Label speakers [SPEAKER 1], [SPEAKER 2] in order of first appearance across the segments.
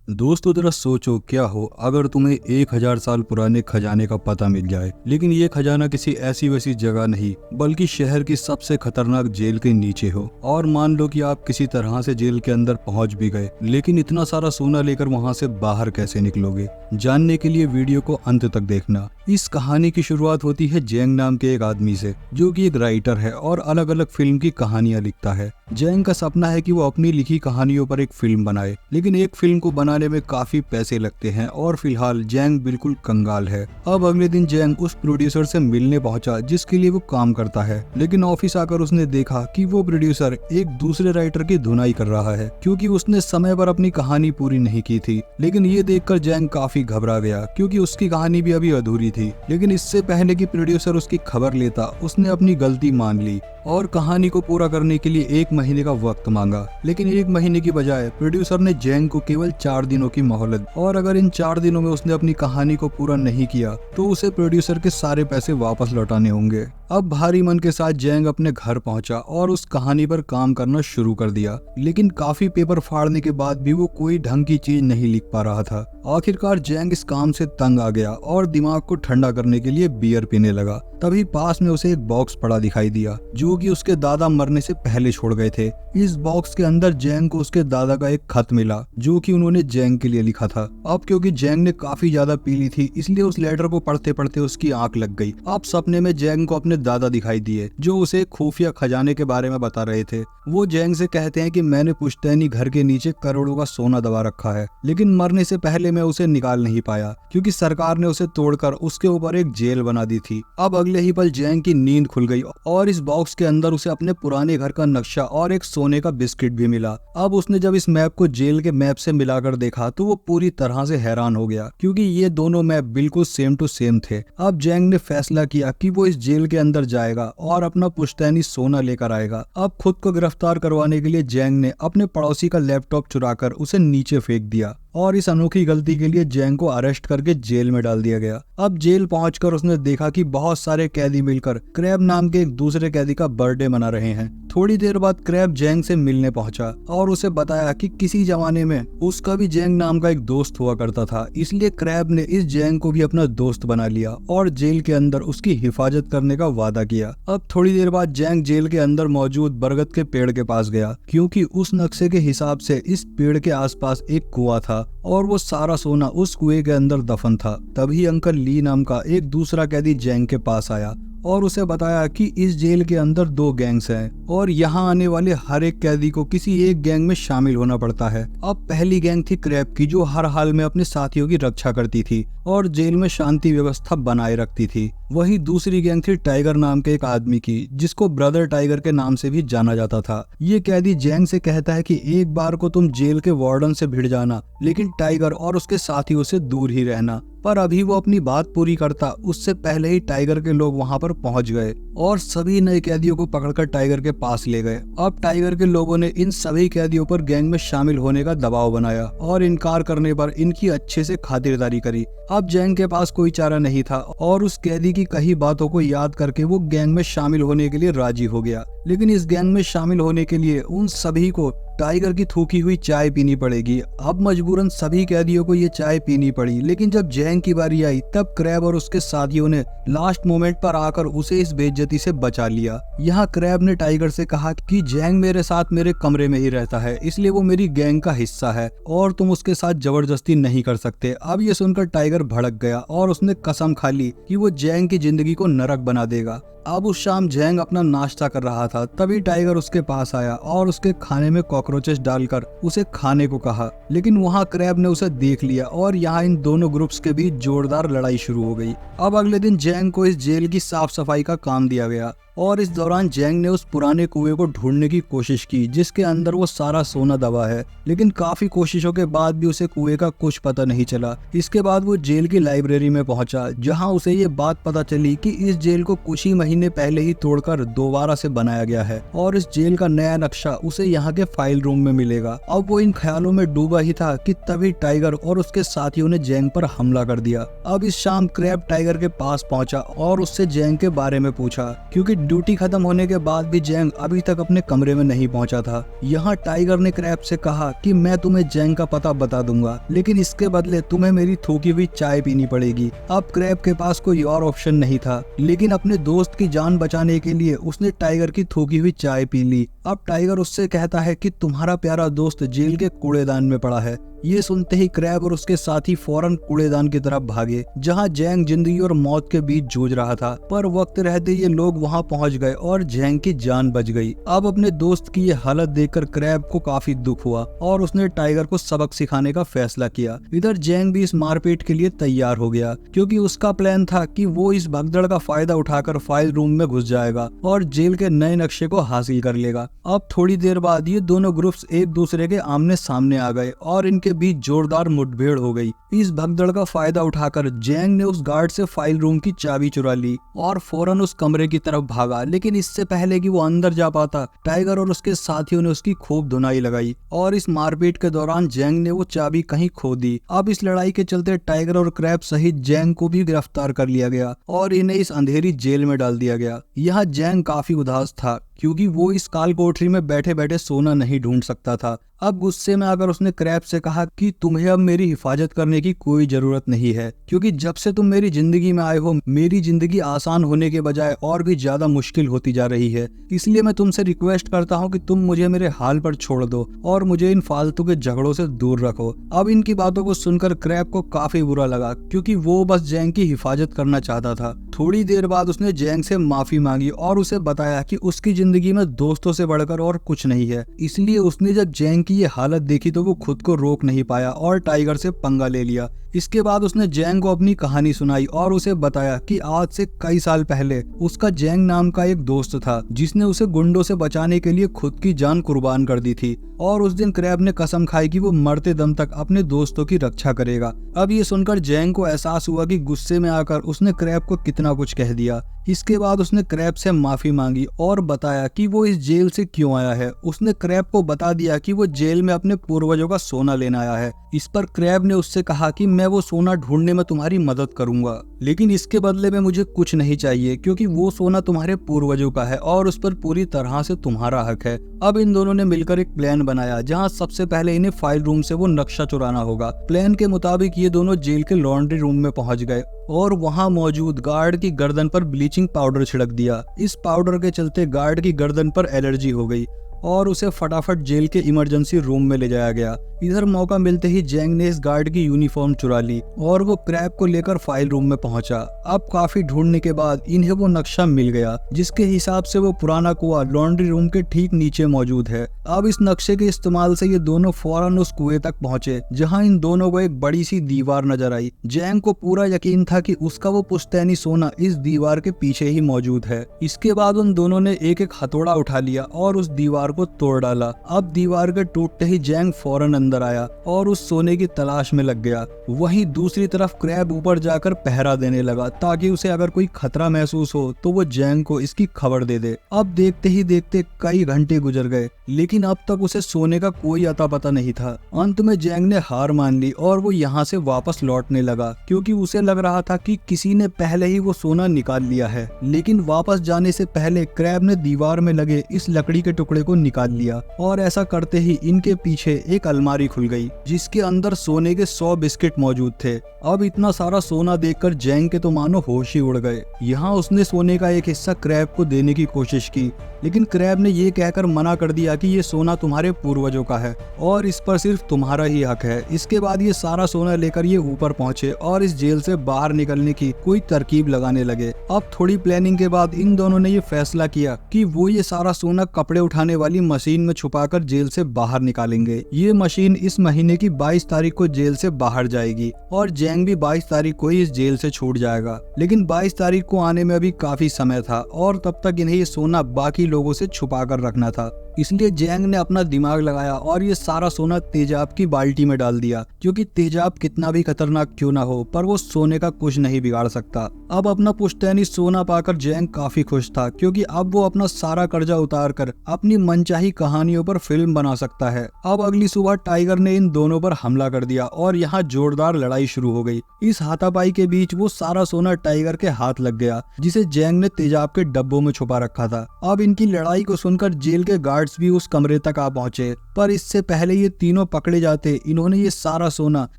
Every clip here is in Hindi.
[SPEAKER 1] दोस्तों जरा सोचो क्या हो अगर तुम्हें 1000 साल पुराने खजाने का पता मिल जाए, लेकिन ये खजाना किसी ऐसी वैसी जगह नहीं बल्कि शहर की सबसे खतरनाक जेल के नीचे हो। और मान लो कि आप किसी तरह से जेल के अंदर पहुंच भी गए, लेकिन इतना सारा सोना लेकर वहां से बाहर कैसे निकलोगे? जानने के लिए वीडियो को अंत तक देखना। इस कहानी की शुरुआत होती है जेंग नाम के एक आदमी से, जो कि एक राइटर है और अलग अलग फिल्म की कहानियां लिखता है। जेंग का सपना है कि वो अपनी लिखी कहानियों पर एक फिल्म बनाए, लेकिन एक फिल्म को बनाने में काफी पैसे लगते हैं और फिलहाल जेंग बिल्कुल कंगाल है। अब अगले दिन जेंग उस प्रोड्यूसर से मिलने पहुंचा जिसके लिए वो काम करता है, लेकिन ऑफिस आकर उसने देखा कि वो प्रोड्यूसर एक दूसरे राइटर की धुनाई कर रहा है क्योंकि उसने समय पर अपनी कहानी पूरी नहीं की थी। लेकिन ये देखकर जेंग काफी घबरा गया क्योंकि उसकी कहानी भी अभी अधूरी थी। लेकिन इससे पहले कि प्रोड्यूसर उसकी खबर लेता, उसने अपनी गलती मान ली और कहानी को पूरा करने के लिए 1 महीने का वक्त मांगा। लेकिन 1 महीने की बजाय प्रोड्यूसर ने जेंग को केवल 4 दिनों की मोहलत, और अगर इन 4 दिनों में उसने अपनी कहानी को पूरा नहीं किया तो उसे प्रोड्यूसर के सारे पैसे वापस लौटाने होंगे। अब भारी मन के साथ जेंग अपने घर पहुंचा और उस कहानी पर काम करना शुरू कर दिया, लेकिन काफी पेपर फाड़ने के बाद भी वो कोई ढंग की चीज नहीं लिख पा रहा था। आखिरकार जेंग इस काम से तंग आ गया और दिमाग को ठंडा करने के लिए बियर पीने लगा। तभी पास में उसे एक बॉक्स पड़ा दिखाई दिया जो कि उसके दादा मरने से पहले छोड़ गए थे। इस बॉक्स के अंदर जेंग को उसके दादा का एक खत मिला जो कि उन्होंने जेंग के लिए लिखा था। अब क्योंकि जेंग ने काफी ज्यादा पी ली थी, इसलिए उस लेटर को पढ़ते पढ़ते उसकी आंख लग गई। अब सपने में जेंग को अपने दादा दिखाई दिए जो उसे खुफिया खजाने के बारे में बता रहे थे। वो जेंग से कहते हैं कि मैंने पुश्तैनी घर के नीचे करोड़ों का सोना दबा रखा है, लेकिन मरने से पहले मैं उसे निकाल नहीं पाया क्योंकि सरकार ने उसे तोड़कर उसके ऊपर एक जेल बना दी थी। अब अगले ही पल जेंग की नींद खुल गई और इस बॉक्स के अंदर उसे अपने पुराने घर का नक्शा और एक सोने का बिस्किट भी मिला। अब उसने जब इस मैप को जेल के मैप से मिलाकर देखा तो वो पूरी तरह से हैरान हो गया क्योंकि ये दोनों मैप बिल्कुल सेम टू सेम थे। अब जेंग ने फैसला किया कि वो इस जेल के अंदर जाएगा और अपना पुश्तैनी सोना लेकर आएगा। अब खुद को गिरफ्तार करवाने के लिए जेंग ने अपने पड़ोसी का लैपटॉप चुराकर उसे नीचे फेंक दिया और इस अनोखी गलती के लिए जेंग को अरेस्ट करके जेल में डाल दिया गया। अब जेल पहुंचकर उसने देखा कि बहुत सारे कैदी मिलकर क्रैब नाम के एक दूसरे कैदी का बर्थडे मना रहे हैं। थोड़ी देर बाद क्रैब जेंग से मिलने पहुंचा और उसे बताया कि किसी जमाने में उसका भी जेंग नाम का एक दोस्त हुआ करता था, इसलिए क्रैब ने इस जेंग को भी अपना दोस्त बना लिया और जेल के अंदर उसकी हिफाजत करने का वादा किया। अब थोड़ी देर बाद जेंग जेल के अंदर मौजूद बरगद के पेड़ के पास गया क्योंकि उस नक्शे के हिसाब से इस पेड़ के आसपास एक कुआं था और वो सारा सोना उस कुएं के अंदर दफन था। तभी अंकल ली नाम का एक दूसरा कैदी जेंग के पास आया और उसे बताया कि इस जेल के अंदर 2 गैंग्स हैं और यहाँ आने वाले हर एक कैदी को किसी एक गैंग में शामिल होना पड़ता है। अब पहली गैंग थी क्रैब की जो हर हाल में अपने साथियों की रक्षा करती थी और जेल में शांति व्यवस्था बनाए रखती थी। वही दूसरी गैंग थी टाइगर नाम के एक आदमी की जिसको ब्रदर टाइगर के नाम से भी जाना जाता था। ये कैदी जेंग से कहता है कि एक बार को तुम जेल के वार्डन से भिड़ जाना, लेकिन टाइगर और उसके साथियों से दूर ही रहना। पर अभी वो अपनी बात पूरी करता उससे पहले ही टाइगर के लोग वहां पर पहुंच गए और सभी नए कैदियों को पकड़कर टाइगर के पास ले गए। अब टाइगर के लोगों ने इन सभी कैदियों पर गैंग में शामिल होने का दबाव बनाया और इनकार करने पर इनकी अच्छे से खातिरदारी करी। अब जेंग के पास कोई चारा नहीं था और उस कैदी की कही बातों को याद करके वो गैंग में शामिल होने के लिए राजी हो गया। लेकिन इस गैंग में शामिल होने के लिए उन सभी को टाइगर की थूकी हुई चाय पीनी पड़ेगी। अब मजबूरन सभी कैदियों को ये चाय पीनी पड़ी, लेकिन जब जेंग की बारी आई तब क्रैब और उसके साथियों ने लास्ट मोमेंट पर आकर उसे इस बेइज्जती से बचा लिया। यहाँ क्रैब ने टाइगर से कहा कि जेंग मेरे साथ मेरे कमरे में ही रहता है, इसलिए वो मेरी गैंग का हिस्सा है और तुम उसके साथ जबरदस्ती नहीं कर सकते। अब ये सुनकर टाइगर भड़क गया और उसने कसम खा ली कि वो जेंग की जिंदगी को नरक बना देगा। अब उस शाम जेंग अपना नाश्ता कर रहा था, तभी टाइगर उसके पास आया और उसके खाने में कॉकरोचेस डालकर उसे खाने को कहा। लेकिन वहाँ क्रैब ने उसे देख लिया और यहाँ इन दोनों ग्रुप्स के बीच जोरदार लड़ाई शुरू हो गई। अब अगले दिन जेंग को इस जेल की साफ सफाई का काम दिया गया और इस दौरान जेंग ने उस पुराने कुएं को ढूंढने की कोशिश की जिसके अंदर वो सारा सोना दबा है, लेकिन काफी कोशिशों के बाद भी उसे कुएं का कुछ पता नहीं चला। इसके बाद वो जेल की लाइब्रेरी में पहुंचा जहां उसे ये बात पता चली कि इस जेल को कुछ ही महीने पहले ही तोड़कर दोबारा से बनाया गया है और इस जेल का नया नक्शा उसे यहाँ के फाइल रूम में मिलेगा। अब वो इन ख्यालों में डूबा ही था कि तभी टाइगर और उसके साथियों ने जेंग पर हमला कर दिया। अब इस शाम क्रैब टाइगर के पास पहुंचा और उससे जेंग के बारे में पूछा क्योंकि ड्यूटी खत्म होने के बाद भी जैंग अभी तक अपने कमरे में नहीं पहुंचा था। यहाँ टाइगर ने क्रैब से कहा कि मैं तुम्हें जैंग का पता बता दूंगा, लेकिन इसके बदले तुम्हें मेरी थूकी हुई चाय पीनी पड़ेगी। अब क्रैब के पास कोई और ऑप्शन नहीं था, लेकिन अपने दोस्त की जान बचाने के लिए उसने टाइगर की थूकी हुई चाय पी ली। अब टाइगर उससे कहता है कि तुम्हारा प्यारा दोस्त जेल के कूड़ेदान में पड़ा है। ये सुनते ही क्रैब और उसके साथी फौरन कूड़ेदान की तरफ भागे, जहां जैंग जिंदगी और मौत के बीच जूझ रहा था। पर वक्त रहते ये लोग वहां पहुंच गए और जैंग की जान बच गई। अब अपने दोस्त की ये हालत देखकर क्रैब को काफी दुख हुआ और उसने टाइगर को सबक सिखाने का फैसला किया। इधर जैंग भी इस मारपीट के लिए तैयार हो गया, क्योंकि उसका प्लान था कि वो इस भगदड़ का फायदा उठाकर फाइल रूम में घुस जाएगा और जेल के नए नक्शे को हासिल कर लेगा। अब थोड़ी देर बाद ये दोनों ग्रुप्स एक दूसरे के आमने सामने आ गए और इनके बीच जोरदार मुठभेड़ हो गई। इस भगदड़ का फायदा उठाकर जैंग ने उस गार्ड से फाइल रूम की चाबी चुरा ली और फौरन उस कमरे की तरफ भागा। लेकिन इससे पहले कि वो अंदर जा पाता, टाइगर और उसके साथियों ने उसकी खूब धुनाई लगाई और इस मारपीट के दौरान जैंग ने वो चाबी कहीं खो दी। अब इस लड़ाई के चलते टाइगर और क्रैब सहित जैंग को भी गिरफ्तार कर लिया गया और इन्हें इस अंधेरी जेल में डाल दिया गया। यहाँ जैंग काफी उदास था, क्योंकि वो इस काल कोठरी में बैठे बैठे सोना नहीं ढूंढ सकता था। अब गुस्से में आकर उसने क्रैब से कहा कि तुम्हें अब मेरी हिफाजत करने की कोई जरूरत नहीं है, क्योंकि जब से तुम मेरी जिंदगी में आए हो मेरी जिंदगी आसान होने के बजाय और भी ज्यादा मुश्किल होती जा रही है। इसलिए मैं तुमसे रिक्वेस्ट करता हूँ कि तुम मुझे मेरे हाल पर छोड़ दो और मुझे इन फालतू के झगड़ों से दूर रखो। अब इनकी बातों को सुनकर क्रैब को काफी बुरा लगा, क्योंकि वो बस जैंग की हिफाजत करना चाहता था। थोड़ी देर बाद उसने जैंग से माफी मांगी और उसे बताया कि उसकी जिंदगी में दोस्तों से बढ़कर और कुछ नहीं है। इसलिए उसने जब जैंग की ये हालत देखी तो वो खुद को रोक नहीं पाया और टाइगर से पंगा ले लिया। इसके बाद उसने जैंग को अपनी कहानी सुनाई और उसे बताया कि आज से कई साल पहले उसका जैंग नाम का एक दोस्त था, जिसने उसे गुंडों से बचाने के लिए खुद की जान कुर्बान कर दी थी। और उस दिन क्रैब ने कसम खाई कि वो मरते दम तक अपने दोस्तों की रक्षा करेगा। अब ये सुनकर जैंग को एहसास हुआ कि गुस्से में आकर उसने क्रैब को कितना कुछ कह दिया। इसके बाद उसने क्रैब से माफी मांगी और बताया कि वो इस जेल से क्यों आया है। उसने क्रैब को बता दिया कि वो जेल में अपने पूर्वजों का सोना लेने आया है। इस पर क्रैब ने उससे कहा कि मैं वो सोना ढूंढने में तुम्हारी मदद करूंगा, लेकिन इसके बदले में मुझे कुछ नहीं चाहिए, क्योंकि वो सोना तुम्हारे पूर्वजों का है और उस पर पूरी तरह से तुम्हारा हक है। अब इन दोनों ने मिलकर एक प्लान बनाया, जहां सबसे पहले इन्हें फाइल रूम से वो नक्शा चुराना होगा। प्लान के मुताबिक ये दोनों जेल के लॉन्ड्री रूम में पहुंच गए और वहां मौजूद गार्ड की गर्दन पर ब्लीचिंग पाउडर छिड़क दिया। इस पाउडर के चलते गार्ड की गर्दन पर एलर्जी हो गई और उसे फटाफट जेल के इमरजेंसी रूम में ले जाया गया। इधर मौका मिलते ही जैंग ने इस गार्ड की यूनिफॉर्म चुरा ली और वो क्रैब को लेकर फाइल रूम में पहुंचा। अब काफी ढूंढने के बाद इन्हें वो नक्शा मिल गया, जिसके हिसाब से वो पुराना कुआं लॉन्ड्री रूम के ठीक नीचे मौजूद है। अब इस नक्शे के इस्तेमाल से ये दोनों फौरन उस कुएं तक पहुंचे, जहां इन दोनों को एक बड़ी सी दीवार नजर आई। जैंग को पूरा यकीन था कि उसका वो पुश्तैनी सोना इस दीवार के पीछे ही मौजूद है। इसके बाद उन दोनों ने एक एक हथौड़ा उठा लिया और उस दीवार को तोड़ डाला। अब दीवार के टूटते ही जैंग फौरन अंदर आया और उस सोने की तलाश में लग गया। वहीं दूसरी तरफ क्रैब ऊपर जाकर पहरा देने लगा, ताकि उसे अगर कोई खतरा महसूस हो तो वो जैंग को इसकी खबर दे दे। अब देखते ही देखते कई घंटे गुजर गए, लेकिन अब तक उसे सोने का कोई अता पता नहीं था। अंत में जैंग ने हार मान ली और वो यहाँ से वापस लौटने लगा, क्योंकि उसे लग रहा था कि किसी ने पहले ही वो सोना निकाल लिया है। लेकिन वापस जाने से पहले क्रैब ने दीवार में लगे इस लकड़ी के टुकड़े को निकाल लिया और ऐसा करते ही इनके पीछे एक अलमारी खुल गई, जिसके अंदर सोने के 100 बिस्किट मौजूद थे। अब इतना सारा सोना देखकर जैंग के तो मानो होश ही उड़ गए। यहाँ उसने सोने का एक हिस्सा क्रैब को देने की कोशिश की, लेकिन क्रैब ने ये कहकर मना कर दिया कि ये सोना तुम्हारे पूर्वजों का है और इस पर सिर्फ तुम्हारा ही हक है। इसके बाद ये सारा सोना लेकर ये ऊपर पहुंचे और इस जेल से बाहर निकलने की कोई तरकीब लगाने लगे। अब थोड़ी प्लानिंग के बाद इन दोनों ने ये फैसला किया कि वो ये सारा सोना कपड़े उठाने वाली मशीन में छुपाकर जेल से बाहर निकालेंगे। ये मशीन इस महीने की 22 तारीख को जेल से बाहर जाएगी और जैंग भी 22 तारीख को ही इस जेल से छूट जाएगा। लेकिन 22 तारीख को आने में अभी काफी समय था और तब तक इन्हें ये सोना बाकी लोगों से छुपा कर रखना था। इसलिए जैंग ने अपना दिमाग लगाया और ये सारा सोना तेजाब की बाल्टी में डाल दिया, क्योंकि तेजाब कितना भी खतरनाक क्यों ना हो पर वो सोने का कुछ नहीं बिगाड़ सकता। अब अपना पुश्तैनी सोना पाकर जैंग काफी खुश था, क्योंकि अब वो अपना सारा कर्जा उतार कर अपनी मनचाही कहानियों पर फिल्म बना सकता है। अब अगली सुबह टाइगर ने इन दोनों पर हमला कर दिया और यहाँ जोरदार लड़ाई शुरू हो गई। इस हाथापाई के बीच वो सारा सोना टाइगर के हाथ लग गया, जिसे जैंग ने तेजाब के डब्बों में छुपा रखा था। अब इनकी लड़ाई को सुनकर जेल के गार्ड्स भी उस कमरे तक आ पहुंचे, पर इससे पहले ये तीनों पकड़े जाते इन्होंने ये सारा सोना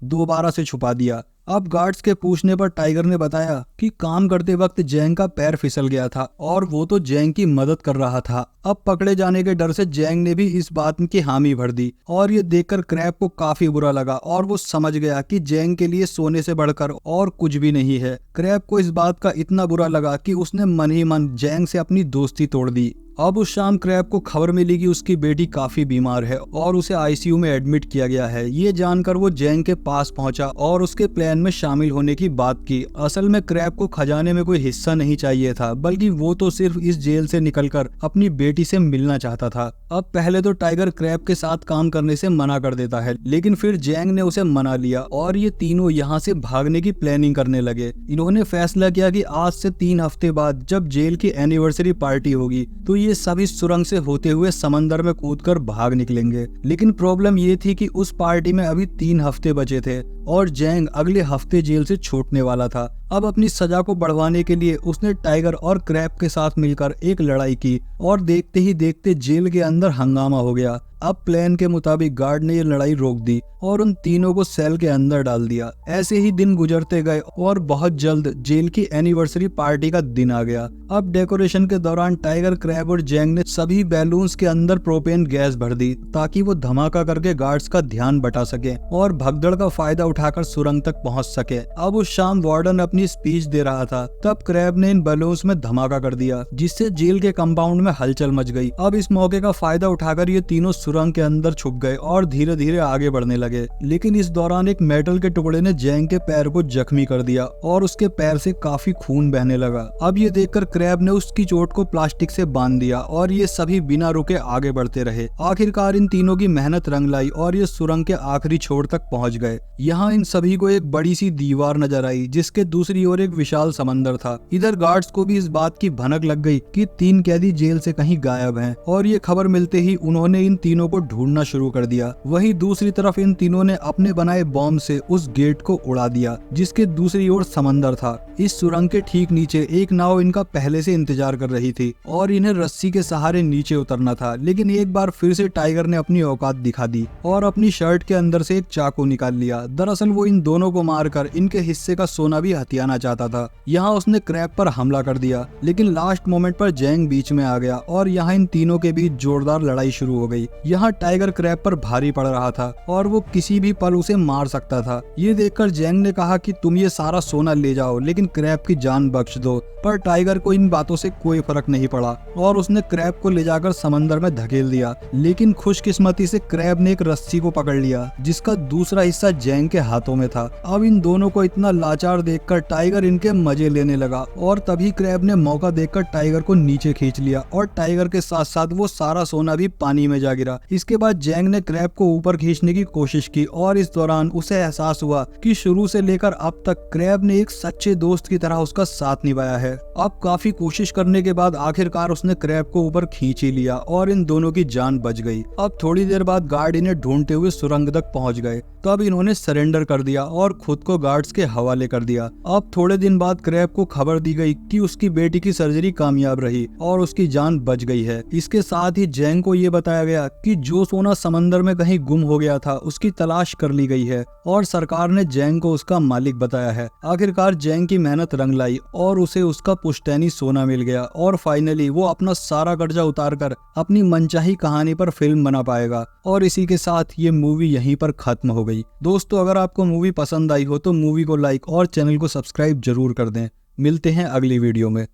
[SPEAKER 1] दोबारा से छुपा दिया। अब गार्ड्स के पूछने पर टाइगर ने बताया कि काम करते वक्त जैंग का पैर फिसल गया था और वो तो जैंग की मदद कर रहा था। अब पकड़े जाने के डर से जैंग ने भी इस बात की हामी भर दी और ये देखकर क्रैब को काफी बुरा लगा और वो समझ गया कि जैंग के लिए सोने से बढ़कर और कुछ भी नहीं है। क्रैब को इस बात का इतना बुरा लगा कि उसने मन ही मन जैंग से अपनी दोस्ती तोड़ दी। अब उस शाम क्रैब को खबर मिली कि उसकी बेटी काफी बीमार है और उसे आईसीयू में एडमिट किया गया है। ये जानकर वो जैंग के पास पहुंचा और उसके प्लान में शामिल होने की बात की। असल में क्रैब को खजाने में कोई हिस्सा नहीं चाहिए था, बल्कि वो तो सिर्फ इस जेल से निकलकर अपनी बेटी से मिलना चाहता था। अब पहले तो टाइगर क्रैब के साथ काम करने से मना कर देता है, लेकिन फिर जैंग ने उसे मना लिया और ये तीनों यहाँ से भागने की प्लानिंग करने लगे। इन्होंने फैसला किया कि आज से 3 हफ्ते बाद जब जेल की एनिवर्सरी पार्टी होगी तो ये सभी सुरंग से होते हुए समंदर में कूदकर भाग निकलेंगे। लेकिन प्रॉब्लम ये थी कि उस पार्टी में अभी 3 हफ्ते बचे थे और जैंग अगले हफ्ते जेल से छूटने वाला था। अब अपनी सजा को बढ़वाने के लिए उसने टाइगर और क्रैब के साथ मिलकर एक लड़ाई की और देखते ही देखते जेल के अंदर हंगामा हो गया। अब प्लान के मुताबिक गार्ड ने ये लड़ाई रोक दी और उन तीनों को सेल के अंदर डाल दिया। ऐसे ही दिन गुजरते गए और बहुत जल्द जेल की एनिवर्सरी पार्टी का दिन आ गया। अब डेकोरेशन के दौरान टाइगर, क्रैब और जैंग ने सभी बैलून्स के अंदर प्रोपेन गैस भर दी ताकि वो धमाका करके गार्ड्स का ध्यान बटा सके और भगदड़ का फायदा उठाकर सुरंग तक पहुंच सके। अब उस शाम वार्डन अपनी स्पीच दे रहा था, तब क्रैब ने इन बैलून्स में धमाका कर दिया, जिससे जेल के कंपाउंड में हलचल मच गई। अब इस मौके का फायदा उठाकर ये तीनों सुरंग के अंदर छुप गए और धीरे धीरे आगे बढ़ने लगे। लेकिन इस दौरान एक मेटल के टुकड़े ने जैंग के पैर को जख्मी कर दिया और उसके पैर से काफी खून बहने लगा। अब ये देखकर क्रैब ने उसकी चोट को प्लास्टिक से बांध दिया और ये सभी बिना रुके आगे बढ़ते रहे। आखिरकार इन तीनों की मेहनत रंग लाई और ये सुरंग के आखिरी छोर तक पहुंच गए। यहाँ इन सभी को एक बड़ी सी दीवार नजर आई, जिसके दूसरी ओर एक विशाल समंदर था। इधर गार्ड्स को भी इस बात की भनक लग गई कि 3 कैदी जेल से कहीं गायब हैं और ये खबर मिलते ही उन्होंने इन तीनों को ढूंढना शुरू कर दिया। वहीं दूसरी तरफ इन तीनों ने अपने बनाए बॉम्ब से उस गेट को उड़ा दिया, जिसके दूसरी ओर समंदर था। इस सुरंग के ठीक नीचे एक नाव इनका पहले से इंतजार कर रही थी और इन्हें रस्सी के सहारे नीचे उतरना था। लेकिन एक बार फिर से टाइगर ने अपनी औकात दिखा दी और अपनी शर्ट के अंदर से एक चाकू निकाल लिया। दरअसल वो इन दोनों को मारकर इनके हिस्से का सोना भी हथियाना चाहता था। यहाँ उसने क्रैब पर हमला कर दिया, लेकिन लास्ट मोमेंट पर जैंग बीच में आ गया और यहाँ इन तीनों के बीच जोरदार लड़ाई शुरू हो गई। यहाँ टाइगर क्रैब पर भारी पड़ रहा था और वो किसी भी पल उसे मार सकता था। ये देखकर जैंग ने कहा कि तुम ये सारा सोना ले जाओ, लेकिन क्रैब की जान बख्श दो। पर टाइगर को इन बातों से कोई फर्क नहीं पड़ा और उसने क्रैब को ले जाकर समंदर में धकेल दिया। लेकिन खुशकिस्मती से क्रैब ने एक रस्सी को पकड़ लिया, जिसका दूसरा हिस्सा जैंग के हाथों में था। अब इन दोनों को इतना लाचार देखकर टाइगर इनके मजे लेने लगा और तभी क्रैब ने मौका देखकर टाइगर को नीचे खींच लिया और टाइगर के साथ साथ वो सारा सोना भी पानी में जा गिरा। इसके बाद जैंग ने क्रैब को ऊपर खींचने की कोशिश की और इस दौरान उसे एहसास हुआ कि शुरू से लेकर अब तक क्रैब ने एक सच्चे दोस्त की तरह उसका साथ निभाया है। अब काफी कोशिश करने के बाद आखिरकार उसने क्रैब को ऊपर खींच ही लिया और इन दोनों की जान बच गई। अब थोड़ी देर बाद गार्ड इन्हें ढूंढते हुए सुरंग तक पहुंच गए। तब इन्होंने सरेंडर कर दिया और खुद को गार्ड्स के हवाले कर दिया। अब थोड़े दिन बाद क्रैब को खबर दी गई कि उसकी बेटी की सर्जरी कामयाब रही और उसकी जान बच गई है। इसके साथ ही जैंग को ये बताया गया कि जो सोना समंदर में कहीं गुम हो गया था उसकी तलाश कर ली गई है और सरकार ने जैंग को उसका मालिक बताया है। आखिरकार जैंग की मेहनत रंग लाई और उसे उसका पुश्तैनी सोना मिल गया और फाइनली वो अपना सारा कर्जा उतारकर अपनी मनचाही कहानी पर फिल्म बना पाएगा। और इसी के साथ ये मूवी यहीं पर खत्म हो गई। दोस्तों, अगर आपको मूवी पसंद आई हो तो मूवी को लाइक और चैनल को सब्सक्राइब जरूर कर दें। मिलते हैं अगली वीडियो में।